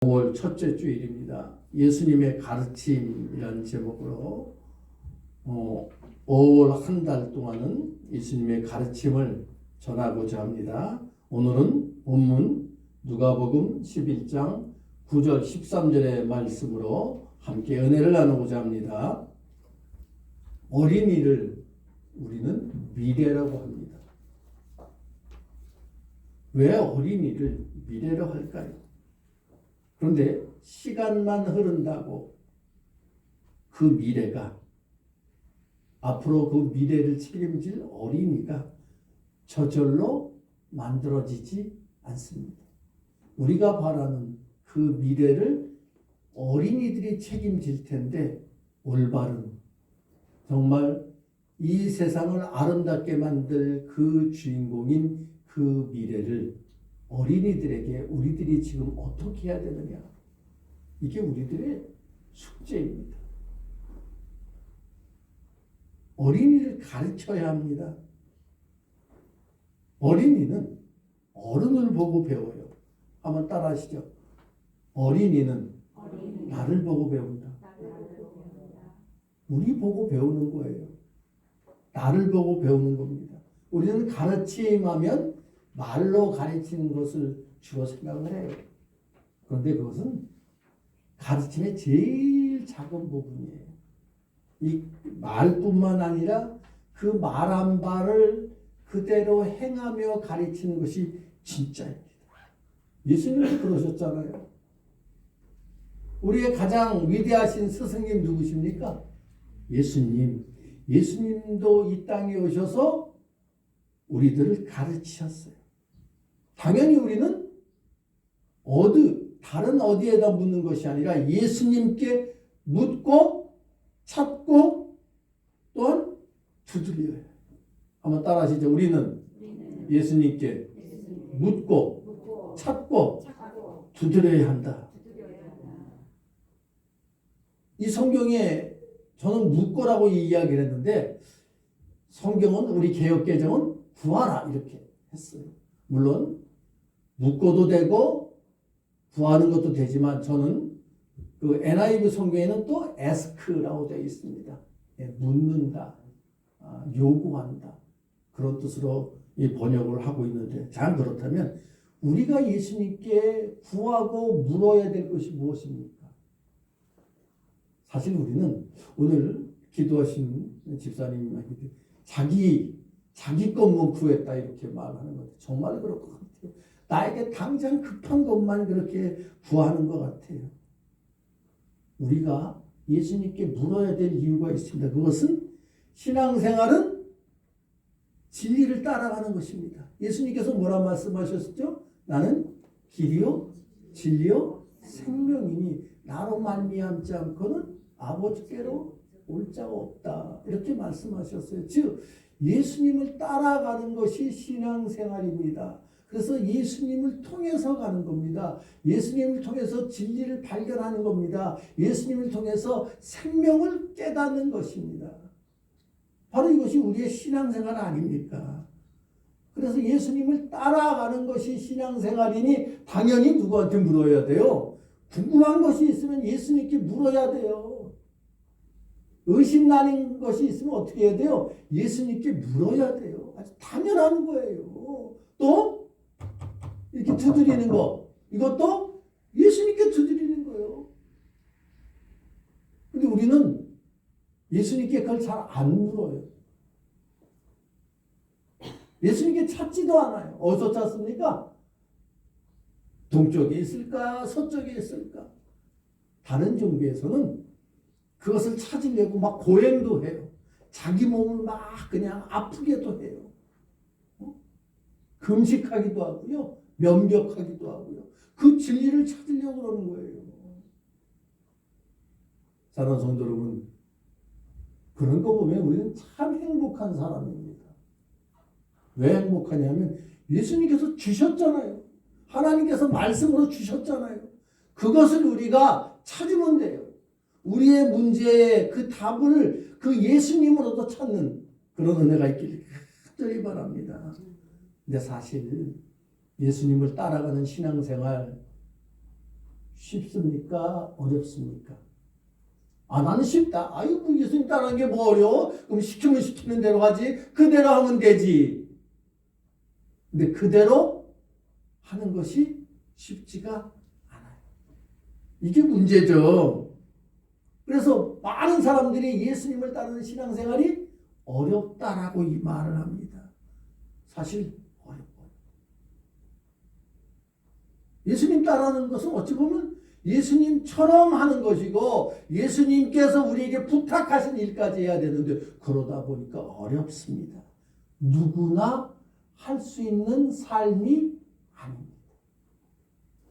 5월 첫째 주일입니다. 예수님의 가르침이라는 제목으로 5월 한 달 동안은 예수님의 가르침을 전하고자 합니다. 오늘은 본문 누가복음 11장 9절 13절의 말씀으로 함께 은혜를 나누고자 합니다. 어린이를 우리는 미래라고 합니다. 왜 어린이를 미래로 할까요? 그런데 시간만 흐른다고 그 미래가, 앞으로 그 미래를 책임질 어린이가 저절로 만들어지지 않습니다. 우리가 바라는 그 미래를 어린이들이 책임질 텐데, 올바른, 정말 이 세상을 아름답게 만들 그 주인공인 그 미래를 어린이들에게 우리들이 지금 어떻게 해야 되느냐, 이게 우리들의 숙제입니다. 어린이를 가르쳐야 합니다. 어린이는 어른을 보고 배워요. 한번 따라 하시죠. 어린이는 나를 보고 배운다. 우리 보고 배우는 거예요. 나를 보고 배우는 겁니다. 우리는 가르침하면 말로 가르치는 것을 주로 생각을 해요. 그런데 그것은 가르침의 제일 작은 부분이에요. 이 말뿐만 아니라 그 말 한 발을 그대로 행하며 가르치는 것이 진짜입니다. 예수님도 그러셨잖아요. 우리의 가장 위대하신 스승님 누구십니까? 예수님. 예수님도 이 땅에 오셔서 우리들을 가르치셨어요. 당연히 우리는 다른 어디에다 묻는 것이 아니라 예수님께 묻고 찾고 또한 두드려요. 한번 따라 하시죠. 우리는 예수님께 묻고 찾고 두드려야 한다. 이 성경에 저는 묻고라고 이야기를 했는데, 성경은, 우리 개역개정은 구하라 이렇게 했어요. 물론 묻고도 되고 구하는 것도 되지만, 저는 그 NIV 성경에는 또 ask라고 되어 있습니다. 묻는다, 요구한다, 그런 뜻으로 이 번역을 하고 있는데, 자, 그렇다면 우리가 예수님께 구하고 물어야 될 것이 무엇입니까? 사실 우리는 오늘 기도하신 집사님한테 자기 것만 구했다 이렇게 말하는 것, 정말 그럴 것 같아요. 나에게 당장 급한 것만 그렇게 구하는 것 같아요. 우리가 예수님께 물어야 될 이유가 있습니다. 그것은 신앙생활은 진리를 따라가는 것입니다. 예수님께서 뭐라 말씀하셨죠? 나는 길이요 진리요 생명이니 나로 말미암지 않고는 아버지께로 올 자가 없다, 이렇게 말씀하셨어요. 즉 예수님을 따라가는 것이 신앙생활입니다. 그래서 예수님을 통해서 가는 겁니다. 예수님을 통해서 진리를 발견하는 겁니다. 예수님을 통해서 생명을 깨닫는 것입니다. 바로 이것이 우리의 신앙생활 아닙니까? 그래서 예수님을 따라가는 것이 신앙생활이니 당연히 누구한테 물어야 돼요? 궁금한 것이 있으면 예수님께 물어야 돼요. 의심나는 것이 있으면 어떻게 해야 돼요? 예수님께 물어야 돼요. 아주 당연한 거예요. 또 이렇게 두드리는 거, 이것도 예수님께 두드리는 거예요. 근데 우리는 예수님께 그걸 잘 안 물어요. 예수님께 찾지도 않아요. 어디서 찾습니까? 동쪽에 있을까? 서쪽에 있을까? 다른 종교에서는 그것을 찾으려고 막 고행도 해요. 자기 몸을 막 그냥 아프게도 해요. 금식하기도 하고요. 면벽하기도 하고요. 그 진리를 찾으려고 그러는 거예요. 사랑하는 성도 여러분, 그런 거 보면 우리는 참 행복한 사람입니다. 왜 행복하냐면 예수님께서 주셨잖아요. 하나님께서 말씀으로 주셨잖아요. 그것을 우리가 찾으면 돼요. 우리의 문제의 그 답을 그 예수님으로도 찾는 그런 은혜가 있기를 간절히 바랍니다. 근데 사실 예수님을 따라가는 신앙생활 쉽습니까? 어렵습니까? 아, 나는 쉽다. 아이고, 예수님 따르는 게 뭐 어려워? 그럼 시키면 시키는 대로 하지. 그대로 하면 되지. 근데 그대로 하는 것이 쉽지가 않아요. 이게 문제죠. 그래서 많은 사람들이 예수님을 따르는 신앙생활이 어렵다라고 이 말을 합니다. 사실 어렵고. 예수님 따르는 것은 어찌 보면 예수님처럼 하는 것이고 예수님께서 우리에게 부탁하신 일까지 해야 되는데 그러다 보니까 어렵습니다. 누구나 할 수 있는 삶이 아닙니다.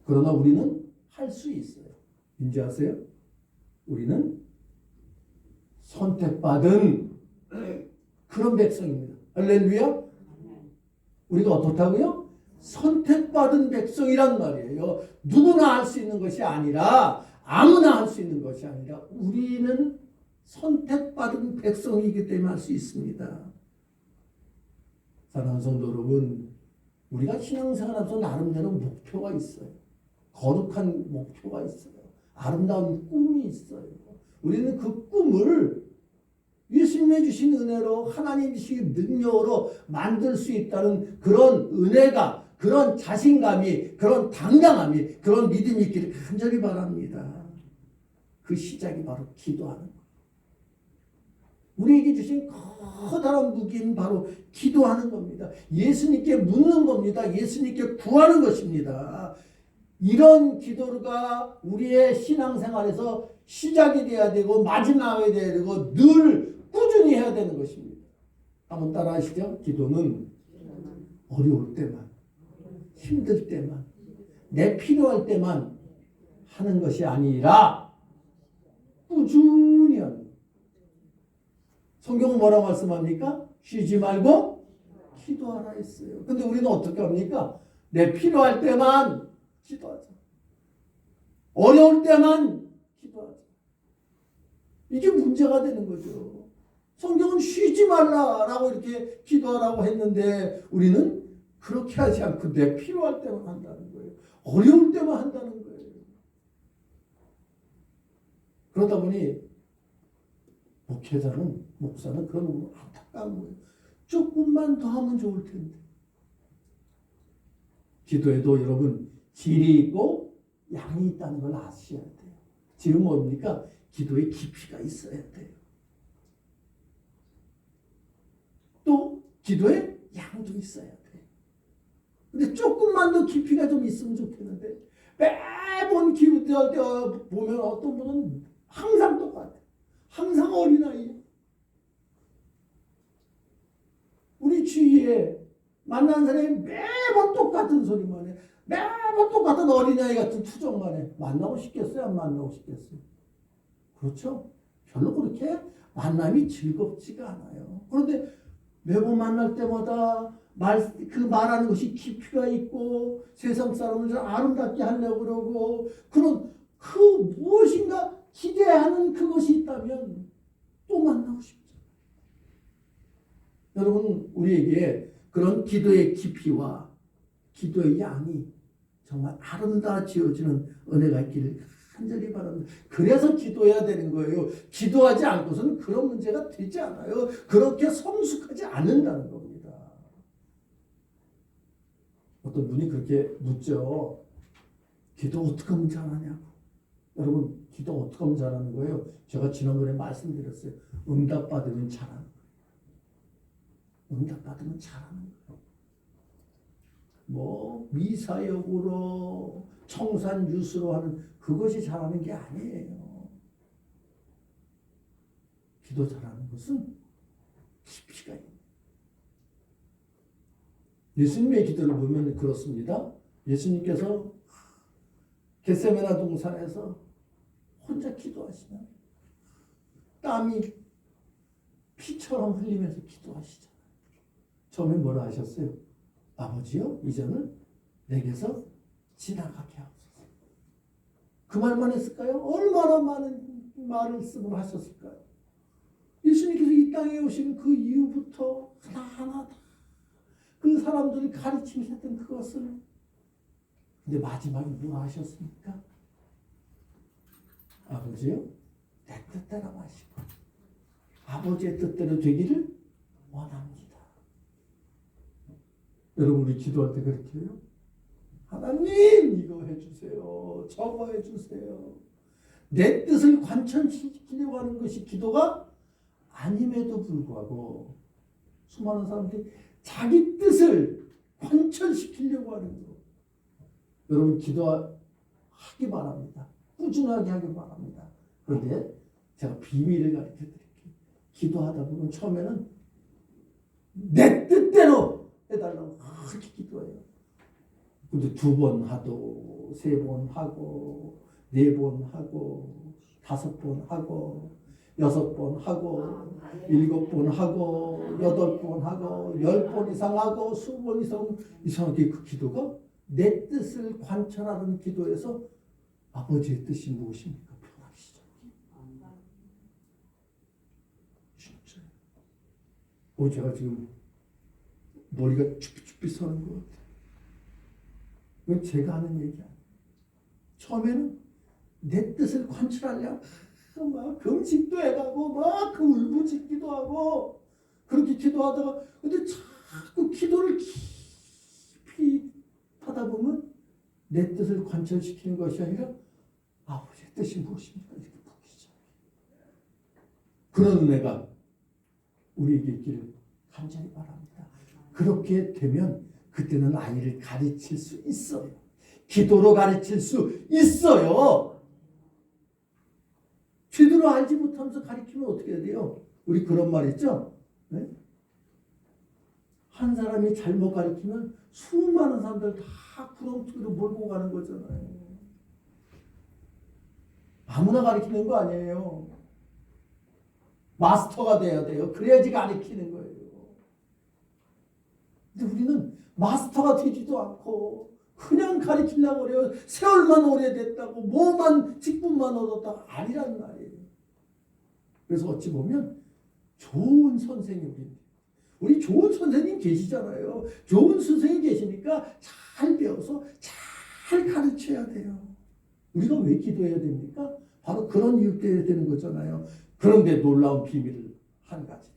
그러나 우리는 할 수 있어요. 인지 아세요? 우리는 선택받은 그런 백성입니다. 할렐루야. 우리가 어떻다고요? 선택받은 백성이란 말이에요. 누구나 할 수 있는 것이 아니라 아무나 할 수 있는 것이 아니라 우리는 선택받은 백성이기 때문에 할 수 있습니다. 사랑하는 성도 여러분, 우리가 신앙생활하면서 나름대로 목표가 있어요. 거룩한 목표가 있어요. 아름다운 꿈이 있어요. 우리는 그 꿈을 예수님이 주신 은혜로 하나님이 주신 능력으로 만들 수 있다는 그런 은혜가, 그런 자신감이, 그런 당당함이, 그런 믿음이 있기를 간절히 바랍니다. 그 시작이 바로 기도하는 거예요. 우리에게 주신 커다란 무기는 바로 기도하는 겁니다. 예수님께 묻는 겁니다. 예수님께 구하는 것입니다. 이런 기도가 우리의 신앙생활에서 시작이 돼야 되고 마지막이 돼야 되고 늘 꾸준히 해야 되는 것입니다. 한번 따라 하시죠. 기도는 어려울 때만, 힘들 때만, 내 필요할 때만 하는 것이 아니라 꾸준히 하는 거예요. 성경은 뭐라고 말씀합니까? 쉬지 말고 기도하라 했어요. 근데 우리는 어떻게 합니까? 내 필요할 때만 기도하자. 어려울 때만 기도하자. 이게 문제가 되는 거죠. 성경은 쉬지 말라라고 이렇게 기도하라고 했는데 우리는 그렇게 하지 않고 내 필요할 때만 한다는 거예요. 어려울 때만 한다는 거예요. 그러다 보니 목사는 그런 안타까운 거예요. 조금만 더 하면 좋을 텐데. 기도에도 여러분 질이 있고 양이 있다는 걸 아셔야 돼요. 질은 뭡니까? 기도에 깊이가 있어야 돼요. 또 기도에 양도 있어야 돼요. 근데 조금만 더 깊이가 좀 있으면 좋겠는데 매번 기도할 때 보면 어떤 분은 항상 똑같아요. 항상 어린아이예요. 우리 주위에 만난 사람이 매번 똑같은 소리만 해. 매번 똑같은 어린아이 같은 투정만 해. 만나고 싶겠어요? 안 만나고 싶겠어요? 그렇죠? 별로 그렇게 만남이 즐겁지가 않아요. 그런데 매번 만날 때마다 그 말하는 것이 깊이가 있고 세상 사람을 좀 아름답게 하려고 그러고 그런 그 무엇인가 기대하는 그것이 있다면 또 만나고 싶죠. 여러분 우리에게 그런 기도의 깊이와 기도의 양이 정말 아름다워지어지는 은혜가 있기를 간절히 바랍니다. 그래서 기도해야 되는 거예요. 기도하지 않고서는 그런 문제가 되지 않아요. 그렇게 성숙하지 않는다는 겁니다. 어떤 분이 그렇게 묻죠. 기도 어떻게 하면 잘하냐고. 여러분 기도 어떻게 하면 잘하는 거예요? 제가 지난번에 말씀드렸어요. 응답받으면 잘하는 거예요. 응답받으면 잘하는 거예요. 뭐 미사역으로 청산유수로 하는 그것이 잘하는 게 아니에요. 기도 잘하는 것은 깊이가 있는. 예수님의 기도를 보면 그렇습니다. 예수님께서 겟세마네 동산에서 혼자 기도하시면 땀이 피처럼 흘리면서 기도하시잖아요. 처음에 뭐라 하셨어요? 아버지요, 이 잔을 내게서 지나가게 하옵소서. 그 말만 했을까요? 얼마나 많은 말씀을 하셨을까요? 예수님께서 이 땅에 오신 그 이후부터 하나하나 다 그 사람들이 가르치셨던 그것을 근데 마지막에 뭐라 하셨습니까? 아버지요, 내 뜻대로 하시고 아버지의 뜻대로 되기를 원합니다. 여러분 우리 기도할 때 그렇게 해요. 하나님 이거 해주세요. 저거 해주세요. 내 뜻을 관철시키려고 하는 것이 기도가 아님에도 불구하고 수많은 사람들이 자기 뜻을 관철시키려고 하는 거. 여러분 기도하기 바랍니다. 꾸준하게 하기 바랍니다. 그런데 제가 비밀을 가르쳐 드릴게요. 기도하다 보면 처음에는 내 뜻대로 해달라고 그렇게 기도해요. 근데 2번 하도 3번 하고 4번 하고 5번 하고 6번 하고 7번 하고 8번 하고 10번 이상 하고 20번 이상 이상하게 그 기도가 내 뜻을 관철하는 기도에서 아버지의 뜻이 무엇입니까? 변하기 시작해요. 진짜요. 제가 지금 머리가 쭈삣쭈삣 서는 것 같아요. 이건 제가 하는 얘기 아니에요. 처음에는 내 뜻을 관철하려고 막 금식도 해가고 막 그 울부짖기도 하고 그렇게 기도하다가 근데 자꾸 기도를 깊이 하다 보면 내 뜻을 관철시키는 것이 아니라 아버지의 뜻이 무엇입니까? 이렇게 묻기 시작해요. 그런 은혜가 우리에게 있기를 간절히 바랍니다. 그렇게 되면 그때는 아이를 가르칠 수 있어요. 기도로 가르칠 수 있어요. 제대로 알지 못하면서 가르치면 어떻게 해야 돼요? 우리 그런 말 있죠? 네? 한 사람이 잘못 가르치면 수많은 사람들 다 구렁텅이로 몰고 가는 거잖아요. 아무나 가르치는 거 아니에요. 마스터가 돼야 돼요. 그래야지 가르치는 거예요. 근데 우리는 마스터가 되지도 않고 그냥 가르치려고 그래요. 세월만 오래됐다고 뭐만 직분만 얻었다고 아니란 말이에요. 그래서 어찌 보면 좋은 선생님이 우리 좋은 선생님 계시잖아요. 좋은 선생님 계시니까 잘 배워서 잘 가르쳐야 돼요. 우리가 왜 기도해야 됩니까? 바로 그런 이유 때문에 되는 거잖아요. 그런데 놀라운 비밀을 한 가지.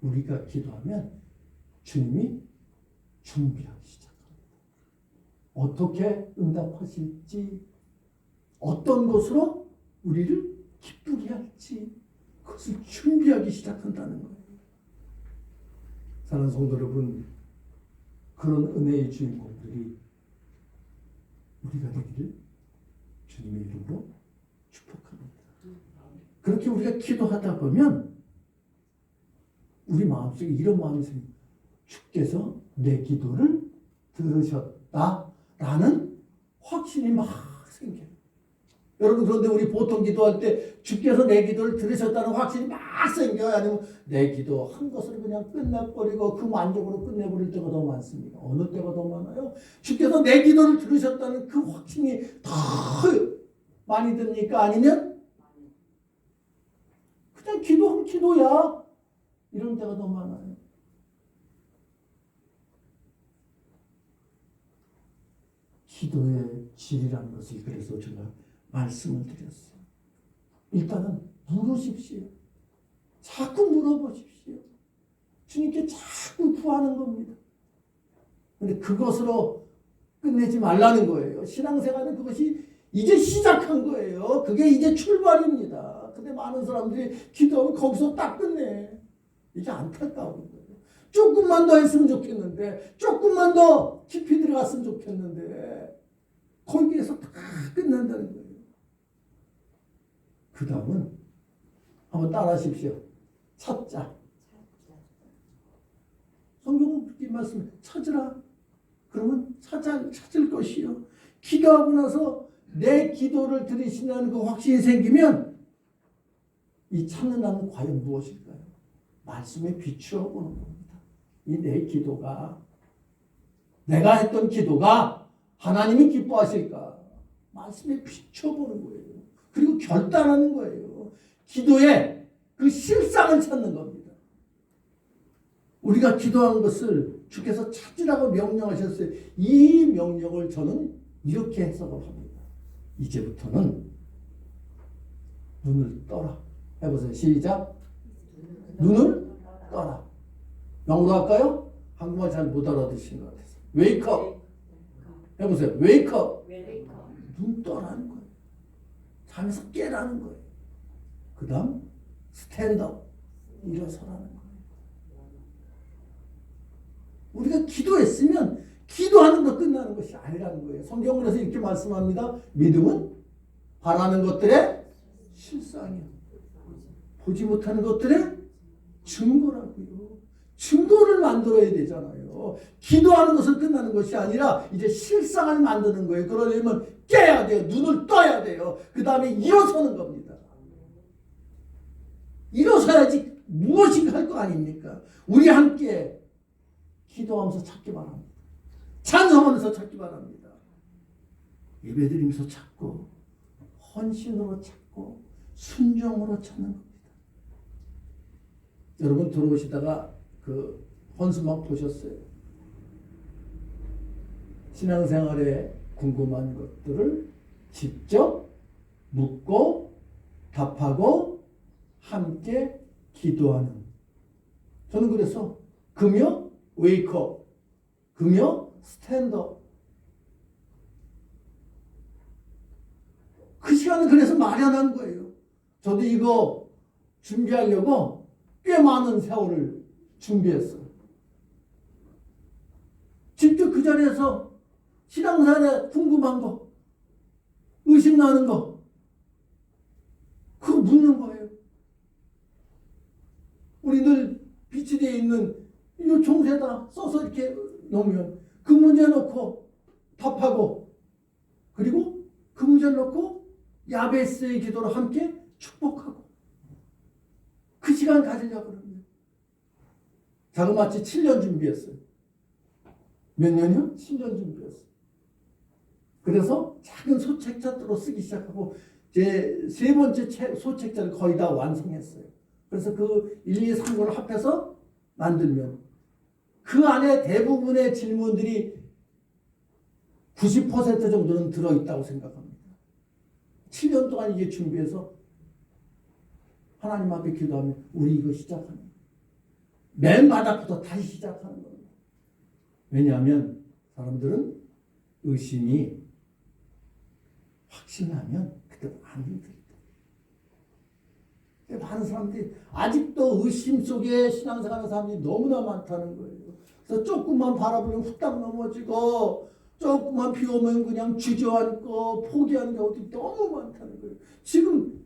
우리가 기도하면 주님이 준비하기 시작합니다. 어떻게 응답하실지, 어떤 것으로 우리를 기쁘게 할지 그것을 준비하기 시작한다는 거예요. 사랑하는 성도 여러분, 그런 은혜의 주인공들이 우리가 되기를 주님의 이름으로 축복합니다. 그렇게 우리가 기도하다 보면 우리 마음속에 이런 마음이 생깁니다. 주께서 내 기도를 들으셨다라는 확신이 막 생겨요. 여러분 그런데 우리 보통 기도할 때 주께서 내 기도를 들으셨다는 확신이 막 생겨요? 아니면 내 기도 한 것으로 그냥 끝내버리고 그 만족으로 끝내버릴 때가 더 많습니다. 어느 때가 더 많아요? 주께서 내 기도를 들으셨다는 그 확신이 더 많이 듭니까? 아니면 그냥 기도하면 기도야 이런 때가 더 많아요. 기도의 질이라는 것을 그래서 제가 말씀을 드렸어요. 일단은 물으십시오. 자꾸 물어보십시오. 주님께 자꾸 구하는 겁니다. 그런데 그것으로 끝내지 말라는 거예요. 신앙생활은 그것이 이제 시작한 거예요. 그게 이제 출발입니다. 근데 많은 사람들이 기도하면 거기서 딱 끝내. 이게 안타까운 거예요. 조금만 더 했으면 좋겠는데, 조금만 더 깊이 들어갔으면 좋겠는데, 거기에서 다 끝난다는 거예요. 그 다음은 한번 따라 하십시오. 찾자. 성경은 그렇게 말씀해. 찾으라. 그러면 찾을 것이요. 기도하고 나서 내 기도를 들으신다는 그 확신이 생기면 이 찾는다는 과연 무엇일까요? 말씀에 비추어 보는 겁니다. 이 내 기도가 내가 했던 기도가 하나님이 기뻐하실까? 말씀에 비추어 보는 거예요. 그리고 결단하는 거예요. 기도의 그 실상을 찾는 겁니다. 우리가 기도한 것을 주께서 찾으라고 명령하셨어요. 이 명령을 저는 이렇게 해석을 합니다. 이제부터는 눈을 떠라. 해보세요. 시작. 눈을 떠라. 영어로 할까요? 한국말 잘 못 알아듣시는 것 같아서. Wake up. 해보세요. Wake up. 눈 떠라는 거예요. 잠에서 깨라는 거예요. 그 다음 stand up. 일어서라는 거예요. 우리가 기도했으면 기도하는 것 끝나는 것이 아니라는 거예요. 성경에서 이렇게 말씀합니다. 믿음은 바라는 것들의 실상이요. 보지 못하는 것들의 증거라고요. 증거를 만들어야 되잖아요. 기도하는 것은 끝나는 것이 아니라 이제 실상을 만드는 거예요. 그러려면 깨야 돼요. 눈을 떠야 돼요. 그 다음에 일어서는 겁니다. 일어서야지 무엇인가 할 거 아닙니까? 우리 함께 기도하면서 찾기 바랍니다. 찬송하면서 찾기 바랍니다. 예배드리면서 찾고 헌신으로 찾고 순종으로 찾는 겁니다. 여러분 들어오시다가 그 헌수막 보셨어요? 신앙생활에 궁금한 것들을 직접 묻고 답하고 함께 기도하는. 저는 그래서 금요 웨이크업, 금요 스탠드업. 그 시간은 그래서 마련한 거예요. 저도 이거 준비하려고 꽤 많은 세월을 준비했어요. 직접 그 자리에서 신앙생활에 궁금한 거, 의심나는 거, 그거 묻는 거예요. 우리 늘 비치되어 있는 이 종세다 써서 이렇게 놓으면 그 문제 놓고 답하고, 그리고 그 문제를 놓고 야베스의 기도로 함께 축복하고, 그 시간 가지려고 그럽니다. 자그마치 7년 준비했어요. 몇 년이요? 7년 준비했어요. 그래서 작은 소책자로 쓰기 시작하고 제 세 번째 소책자를 거의 다 완성했어요. 그래서 그 1, 2, 3호를 합해서 만들면 그 안에 대부분의 질문들이 90% 정도는 들어있다고 생각합니다. 7년 동안 이게 준비해서 하나님 앞에 기도하면 우리 이거 시작합니다. 맨 바닥부터 다시 시작하는 겁니다. 왜냐하면 사람들은 의심이 확신하면 그때 안 힘들다. 많은 사람들이 아직도 의심 속에 신앙생활하는 사람들이 너무나 많다는 거예요. 그래서 조금만 바라보면 후딱 넘어지고 조금만 비 오면 그냥 주저앉고 포기하는 경우도 너무 많다는 거예요. 지금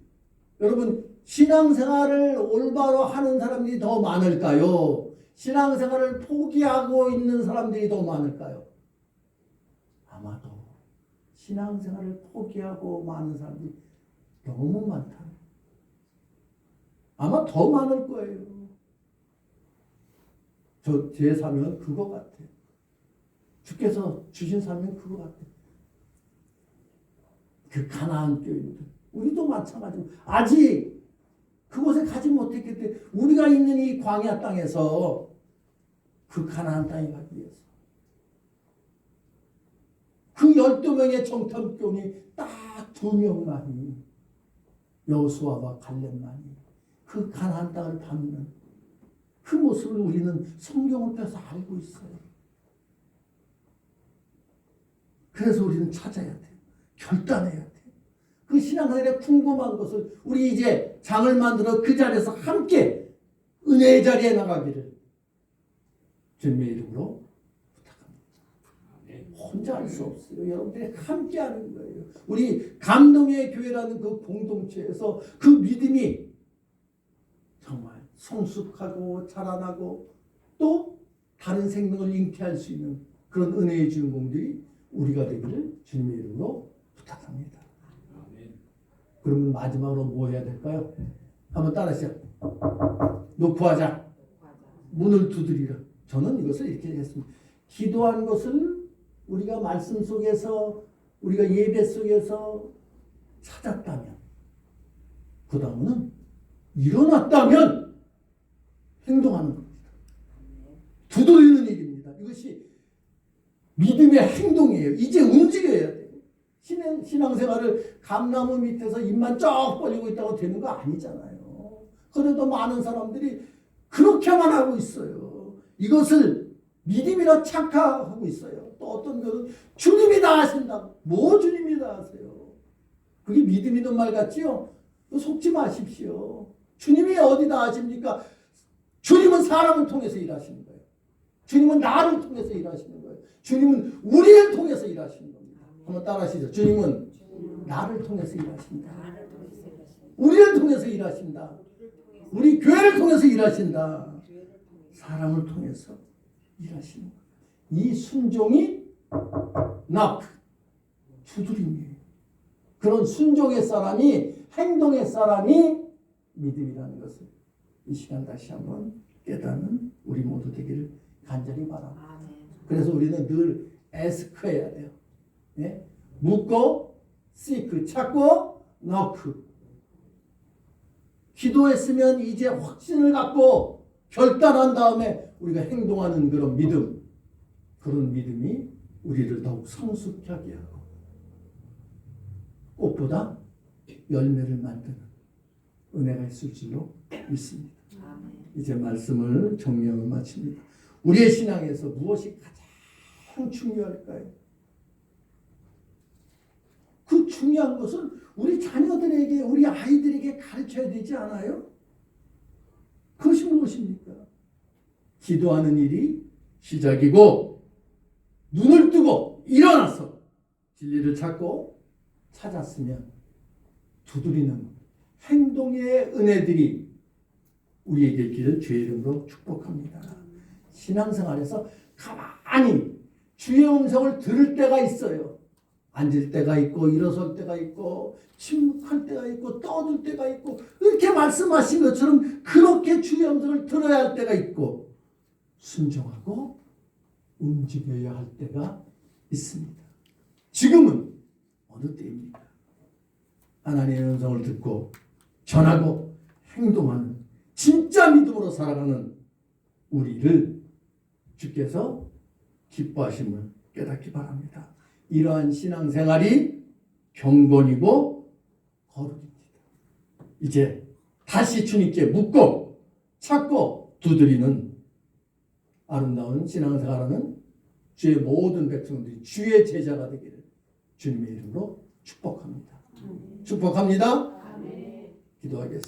여러분 신앙생활을 올바로 하는 사람들이 더 많을까요? 신앙생활을 포기하고 있는 사람들이 더 많을까요? 아마도 신앙생활을 포기하고 많은 사람들이 너무 많다는 거예요. 아마 더 많을 거예요. 제 사명은 그거 같아요. 주께서 주신 사명은 그거 같아요. 그 가나안 교인들, 우리도 마찬가지고 아직 그곳에 가지 못했기 때문에 우리가 있는 이 광야 땅에서 그 가나안 땅에 가기 위해서 그 12명의 정탐꾼이 딱 2명만이, 여호수아와 갈렙만이 그 가나안 땅을 밟는 그 모습을 우리는 성경을 통해서 알고 있어요. 그래서 우리는 찾아야 돼요. 결단해야 돼요. 그 신앙생활에 궁금한 것을 우리 이제 장을 만들어 그 자리에서 함께 은혜의 자리에 나가기를 주님의 이름으로 부탁합니다. 혼자 할 수 없어요. 여러분들이 함께 하는 거예요. 우리 감동의 교회라는 그 공동체에서 그 믿음이 정말 성숙하고 자라나고 또 다른 생명을 잉태할 수 있는 그런 은혜의 주인공들이 우리가 되기를 주님의 이름으로 부탁합니다. 그러면 마지막으로 뭐 해야 될까요? 한번 따라하시죠. 노크하자. 문을 두드리라. 저는 이것을 이렇게 했습니다. 기도한 것을 우리가 말씀 속에서, 우리가 예배 속에서 찾았다면, 그 다음은 일어났다면 행동하는 겁니다. 두드리는 일입니다. 이것이 믿음의 행동이에요. 이제 움직여야 돼요. 신의 신앙생활을 감나무 밑에서 입만 쩍 벌리고 있다고 되는 거 아니잖아요. 그래도 많은 사람들이 그렇게만 하고 있어요. 이것을 믿음이라 착각하고 있어요. 또 어떤 분은 주님이 다 하신다. 뭐 주님이 다 하세요? 그게 믿음이든 말 같지요? 속지 마십시오. 주님이 어디 다 하십니까? 주님은 사람을 통해서 일하시는 거예요. 주님은 나를 통해서 일하시는 거예요. 주님은 우리를 통해서 일하시는 겁니다. 한번 따라 하시죠. 주님은 나를 통해서 일하신다. 우리를 통해서 일하신다. 우리 교회를 통해서 일하신다. 사람을 통해서 일하시는 거예요. 이 순종이 knock, 두드림이에요. 그런 순종의 사람이, 행동의 사람이 믿음이라는 것을 이 시간 다시 한번 깨닫는 우리 모두 되기를 간절히 바랍니다. 그래서 우리는 늘 ask해야 돼요. 예? 묻고, seek, 찾고, knock. 기도했으면 이제 확신을 갖고 결단한 다음에 우리가 행동하는 그런 믿음, 그런 믿음이 우리를 더욱 성숙하게 하고 꽃보다 열매를 만드는 은혜가 있을 줄로 믿습니다. 이제 말씀을 정리하고 마칩니다. 우리의 신앙에서 무엇이 가장 중요할까요? 그 중요한 것은 우리 자녀들에게, 우리 아이들에게 가르쳐야 되지 않아요? 그것이 무엇입니까? 기도하는 일이 시작이고 눈을 뜨고 일어나서 진리를 찾고 찾았으면 두드리는 행동의 은혜들이 우리에게 있기를 주의 이름으로 축복합니다. 신앙생활에서 가만히 주의 음성을 들을 때가 있어요. 앉을 때가 있고 일어설 때가 있고 침묵할 때가 있고 떠들 때가 있고 이렇게 말씀하신 것처럼 그렇게 주의 음성을 들어야 할 때가 있고 순종하고 움직여야 할 때가 있습니다. 지금은 어느 때입니까? 하나님의 음성을 듣고 전하고 행동하는 진짜 믿음으로 살아가는 우리를 주께서 기뻐하심을 깨닫기 바랍니다. 이러한 신앙생활이 경건이고 거룩입니다. 이제 다시 주님께 묻고 찾고 두드리는 아름다운 신앙생활하는 주의 모든 백성들이 주의 제자가 되기를 주님의 이름으로 축복합니다. 축복합니다. 기도하겠습니다.